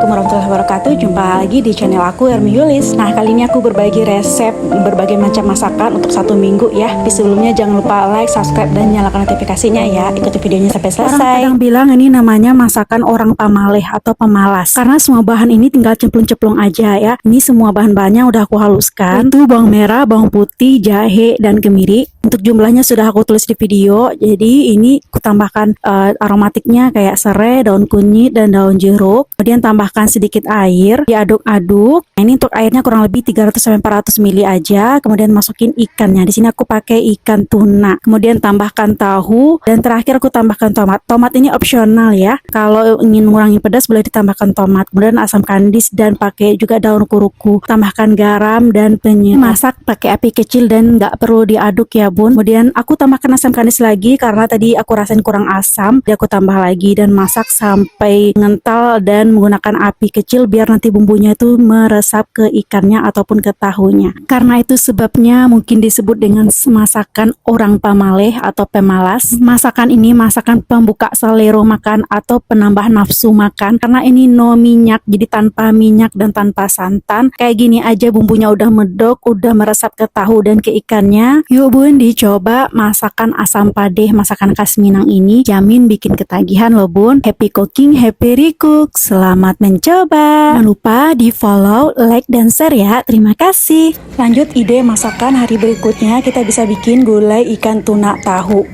Warahmatullahi wabarakatuh. Jumpa lagi di channel aku, Hermi Yulis. Nah, kali ini aku berbagi resep berbagai macam masakan untuk 1 minggu ya. Tapi sebelumnya jangan lupa like, subscribe, dan nyalakan notifikasinya ya. Ikuti videonya sampai selesai. Orang kadang bilang ini namanya masakan orang pamaleh atau pemalas, karena semua bahan ini tinggal cemplung-cemplung aja ya. Ini semua bahan-bahannya udah aku haluskan. Itu bawang merah, bawang putih, jahe, dan kemiri. Untuk jumlahnya sudah aku tulis di video. Jadi ini aku tambahkan aromatiknya kayak serai, daun kunyit, dan daun jeruk. Kemudian tambahkan sedikit air, diaduk-aduk. Nah, ini untuk airnya kurang lebih 300-400 ml aja. Kemudian masukin ikannya. Di sini aku pakai ikan tuna. Kemudian tambahkan tahu dan terakhir aku tambahkan tomat. Tomat ini opsional ya. Kalau ingin mengurangi pedas boleh ditambahkan tomat. Kemudian asam kandis dan pakai juga daun kuruku. Tambahkan garam dan penyedap. Masak pakai api kecil dan nggak perlu diaduk ya bun. Kemudian aku tambahkan asam kandis lagi karena tadi aku rasain kurang asam. Jadi aku tambah lagi dan masak sampai mengental dan menggunakan api kecil biar nanti bumbunya itu meresap ke ikannya ataupun ke tahunya. Karena itu sebabnya mungkin disebut dengan masakan orang pamaleh atau pemalas. Masakan ini masakan pembuka selera makan atau penambah nafsu makan karena ini no minyak, jadi tanpa minyak dan tanpa santan. Kayak gini aja bumbunya udah medok, udah meresap ke tahu dan ke ikannya. Yuk bun, dicoba masakan asam padeh masakan khas Minang ini, jamin bikin ketagihan loh bun. Happy cooking, happy recook. Selamat mencoba. Jangan lupa di follow, like, dan share ya. Terima kasih. Lanjut ide masakan hari berikutnya, kita bisa bikin gulai ikan tuna tahu.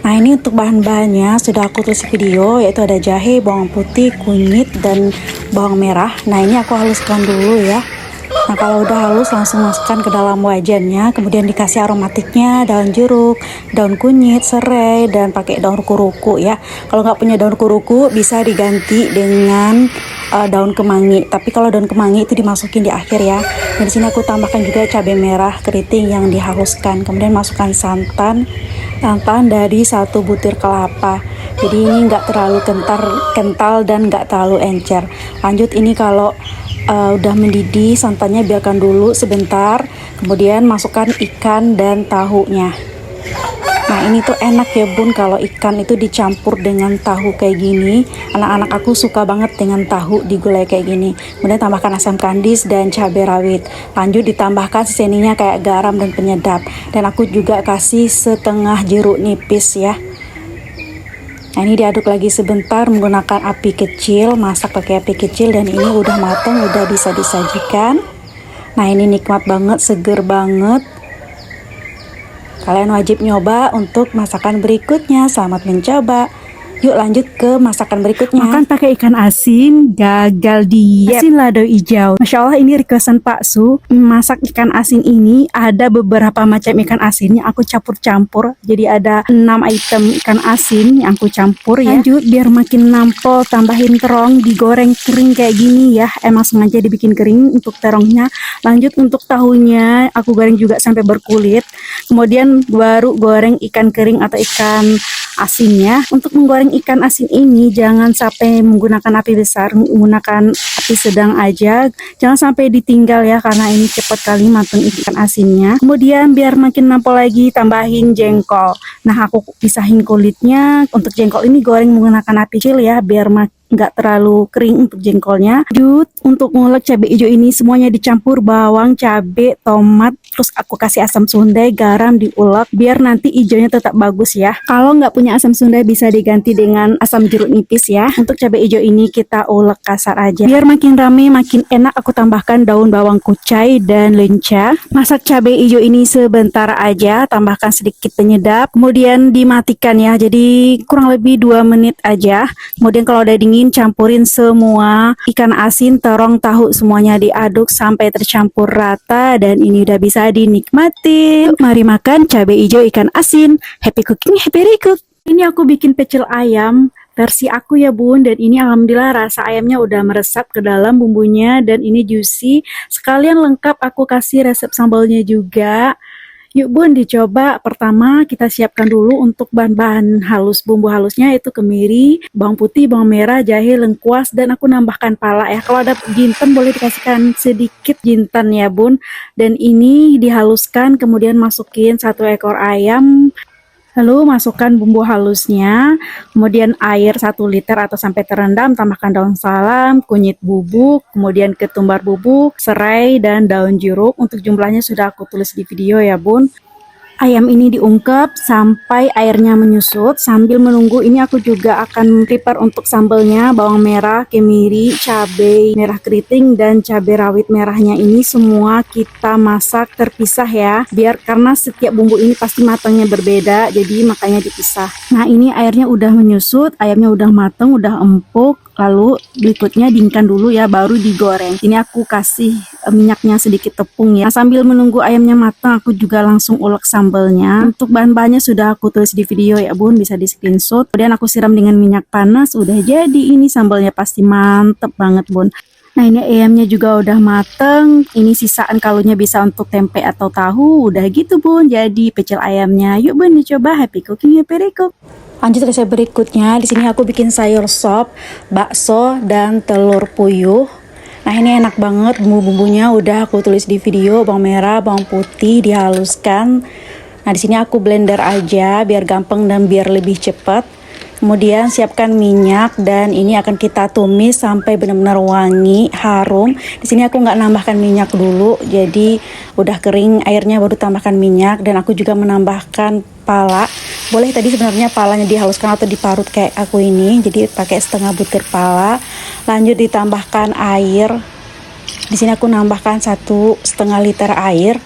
Nah, ini untuk bahan-bahannya sudah aku tulis video, yaitu ada jahe, bawang putih, kunyit, dan bawang merah. Nah, ini aku haluskan dulu ya. Nah, kalau udah halus langsung masukkan ke dalam wajannya, kemudian dikasih aromatiknya, daun jeruk, daun kunyit, serai, dan pakai daun kuruku ya. Kalau nggak punya daun kuruku bisa diganti dengan daun kemangi, tapi kalau daun kemangi itu dimasukin di akhir ya. Dan di sini aku tambahkan juga cabai merah keriting yang dihaluskan, kemudian masukkan santan dari 1 butir kelapa. Jadi ini nggak terlalu kental dan nggak terlalu encer. Lanjut, ini kalau udah mendidih santannya biarkan dulu sebentar, kemudian masukkan ikan dan tahunya. Nah, ini tuh enak ya bun kalau ikan itu dicampur dengan tahu kayak gini. Anak-anak aku suka banget dengan tahu di gulai kayak gini. Kemudian tambahkan asam kandis dan cabai rawit. Lanjut ditambahkan seasoningnya kayak garam dan penyedap. Dan aku juga kasih setengah jeruk nipis ya. Nah, ini diaduk lagi sebentar menggunakan api kecil, masak pakai api kecil, dan ini udah matang, udah bisa disajikan. Nah, ini nikmat banget, seger banget. Kalian wajib nyoba untuk masakan berikutnya. Selamat mencoba. Yuk lanjut ke masakan berikutnya. Makan pakai ikan asin, gagal diet. Asin lado hijau. Masya Allah, ini requestan Pak Su. Masak ikan asin ini ada beberapa macam ikan asin yang aku campur-campur. Jadi ada 6 item ikan asin yang aku campur ya. Lanjut, biar makin nampol, tambahin terong, digoreng kering kayak gini ya. Emang sengaja dibikin kering untuk terongnya. Lanjut untuk tahunya, aku goreng juga sampai berkulit. Kemudian baru goreng ikan kering atau ikan asinnya. Untuk menggoreng ikan asin ini jangan sampai menggunakan api besar, menggunakan api sedang aja, jangan sampai ditinggal ya karena ini cepat kali matang ikan asinnya. Kemudian biar makin nampol lagi tambahin jengkol. Nah, aku pisahin kulitnya. Untuk jengkol ini goreng menggunakan api kecil ya biar nggak terlalu kering untuk jengkolnya. Lanjut, untuk ngulek cabai hijau ini semuanya dicampur, bawang, cabai, tomat, terus aku kasih asam sundai, garam, diulek biar nanti hijaunya tetap bagus ya. Kalau nggak punya asam sundai bisa diganti dengan asam jeruk nipis ya. Untuk cabai hijau ini kita ulek kasar aja biar makin rame, makin enak. Aku tambahkan daun bawang kucai dan lenca. Masak cabai hijau ini sebentar aja, tambahkan sedikit penyedap, kemudian dimatikan ya. Jadi kurang lebih 2 menit aja. Kemudian kalau udah dingin, campurin semua ikan asin, terong, tahu, semuanya diaduk sampai tercampur rata dan ini udah bisa dinikmatin. Mari makan cabai hijau ikan asin. Happy cooking, happy recook. Ini aku bikin pecel ayam versi aku ya bun, dan ini alhamdulillah rasa ayamnya udah meresap ke dalam bumbunya dan ini juicy. Sekalian lengkap aku kasih resep sambalnya juga. Yuk bun, dicoba. Pertama kita siapkan dulu untuk bahan-bahan halus, bumbu halusnya itu kemiri, bawang putih, bawang merah, jahe, lengkuas, dan aku nambahkan pala ya. Kalau ada jinten boleh dikasihkan sedikit jinten ya bun. Dan ini dihaluskan, kemudian masukin 1 ekor ayam. Lalu masukkan bumbu halusnya, kemudian air 1 liter atau sampai terendam, tambahkan daun salam, kunyit bubuk, kemudian ketumbar bubuk, serai, dan daun jeruk. Untuk jumlahnya sudah aku tulis di video ya bun. Ayam ini diungkep sampai airnya menyusut. Sambil menunggu ini aku juga akan prepare untuk sambelnya, bawang merah, kemiri, cabai merah keriting, dan cabai rawit merahnya ini semua kita masak terpisah ya. Biar karena setiap bumbu ini pasti matangnya berbeda, jadi makanya dipisah. Nah ini airnya udah menyusut, ayamnya udah matang, udah empuk. Lalu berikutnya dinginkan dulu ya, baru digoreng. Ini aku kasih minyaknya sedikit tepung ya. Nah, sambil menunggu ayamnya matang, aku juga langsung ulek sambelnya. Untuk bahan-bahannya sudah aku tulis di video ya bun, bisa di screenshot. Kemudian aku siram dengan minyak panas, udah jadi. Ini sambelnya pasti mantep banget bun. Nah ini ayamnya juga udah mateng. Ini sisaan kaldunya bisa untuk tempe atau tahu. Udah gitu bun, jadi pecel ayamnya. Yuk bun dicoba, happy cooking, happy recook. Lanjut resep berikutnya. Di sini aku bikin sayur sop, bakso, dan telur puyuh. Nah ini enak banget, bumbu-bumbunya udah aku tulis di video, bawang merah, bawang putih dihaluskan. Nah di sini aku blender aja biar gampang dan biar lebih cepat. Kemudian siapkan minyak dan ini akan kita tumis sampai benar-benar wangi, harum. Di sini aku nggak nambahkan minyak dulu, jadi udah kering airnya baru tambahkan minyak. Dan aku juga menambahkan pala. Boleh tadi sebenarnya palanya dihaluskan atau diparut kayak aku ini, jadi pakai setengah butir pala. Lanjut ditambahkan air. Di sini aku nambahkan 1,5 liter air.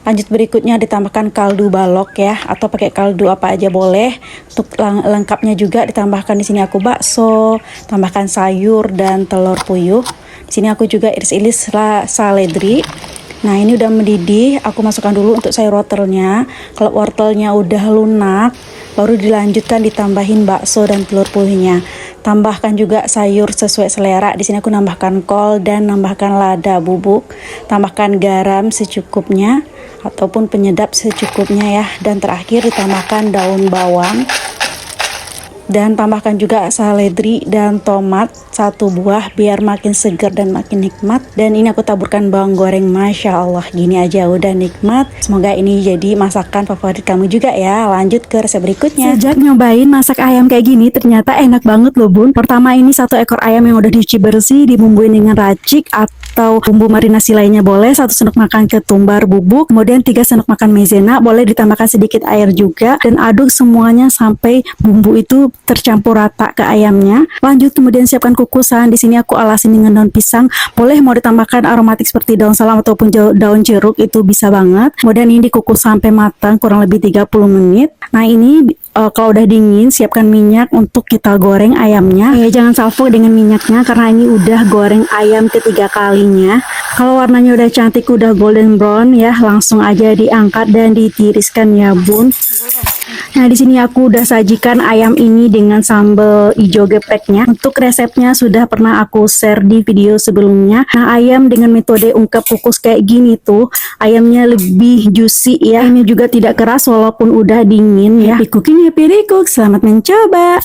Lanjut berikutnya ditambahkan kaldu balok ya, atau pakai kaldu apa aja boleh. Untuk lengkapnya juga ditambahkan di sini aku bakso, tambahkan sayur dan telur puyuh. Di sini aku juga iris-iris seledri. Nah ini udah mendidih, aku masukkan dulu untuk sayur wortelnya. Kalau wortelnya udah lunak, baru dilanjutkan ditambahin bakso dan telur puyuhnya. Tambahkan juga sayur sesuai selera. Di sini aku nambahkan kol dan nambahkan lada bubuk. Tambahkan garam secukupnya ataupun penyedap secukupnya ya. Dan terakhir ditambahkan daun bawang. Dan tambahkan juga seledri dan tomat 1 buah biar makin segar dan makin nikmat. Dan ini aku taburkan bawang goreng, masya Allah gini aja udah nikmat. Semoga ini jadi masakan favorit kamu juga ya. Lanjut ke resep berikutnya. Sejak nyobain masak ayam kayak gini ternyata enak banget loh bun. Pertama ini 1 ekor ayam yang udah dicuci bersih, dibumbuin dengan racik atau bumbu marinasi lainnya boleh. 1 sendok makan ketumbar bubuk, kemudian 3 sendok makan maizena, boleh ditambahkan sedikit air juga, dan aduk semuanya sampai bumbu itu tercampur rata ke ayamnya. Lanjut kemudian siapkan kukusan. Di sini aku alasin dengan daun pisang. Boleh mau ditambahkan aromatik seperti daun salam ataupun daun jeruk, itu bisa banget. Kemudian ini dikukus sampai matang kurang lebih 30 menit. Nah ini kalau udah dingin siapkan minyak untuk kita goreng ayamnya. Jangan salvo dengan minyaknya karena ini udah goreng ayam ketiga kalinya. Kalau warnanya udah cantik, udah golden brown ya, langsung aja diangkat dan ditiriskan ya bun. Nah di sini aku udah sajikan ayam ini dengan sambal hijau gepreknya. Untuk resepnya sudah pernah aku share di video sebelumnya. Nah ayam dengan metode ungkep kukus kayak gini tuh ayamnya lebih juicy ya. Ini juga tidak keras walaupun udah dingin ya. Happy cooking, happy recook. Selamat mencoba.